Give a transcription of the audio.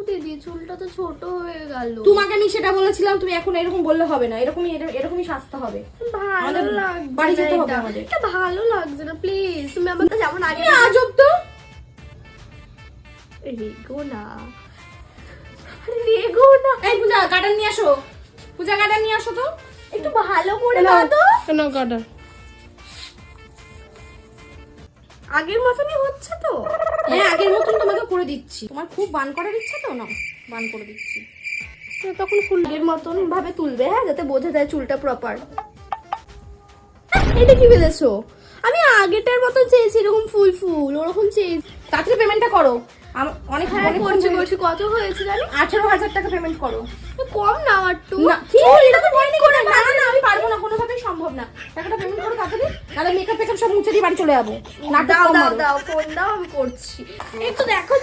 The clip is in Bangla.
দিদি চুলটা তো ছোট হয়ে গেল। তোমাকে আমি সেটা বলেছিলাম, তুমি এখন এরকম বললে হবে না, এরকমই সাজতে হবে। ভালো লাগছে বাড়ি যেতে না হবে এটা। আমাদের। এটা ভালো লাগছে না, প্লিজ তুমি আমাকে যেমন আগে আজব তো। রেগো না, রেগো না। এই পূজা কাটার নিয়ে আসো, পূজা কাটার নিয়ে আসো তো। একটু ভালো করে দাও তো। কেন কাটা? আগের মতনই হচ্ছে তো? হ্যাঁ আগের মতন তোমাকে করে দিচ্ছি। তোমার খুব বান করার ইচ্ছা তো, না বান করে দিচ্ছি। তখন ফুলের মতন ভাবে তুলবে, হ্যাঁ, যাতে বোঝা যায় চুলটা প্রপার। এটা কি বেঁধেছো? আমি আগেটার মতন চেয়েছি, এরকম ফুল ফুল ওরকম চেয়েছি। তাড়াতাড়ি পেমেন্টটা করো। অনেক করছি কত হয়েছে জানি? 18,000 টাকা পেমেন্ট করো। কম না একটু? না ঠিক এটা তো হয়নি করে। না না আমি পারবো না, কোনোভাবেই সম্ভব না। টাকাটা পেমেন্ট করো তাড়াতাড়ি, নাহলে মেকআপ সব মুছে দিয়ে বাড়ি চলে যাবো। দাও দাও দাও, ফোন দাও, আমি করছি। একটু দেখো।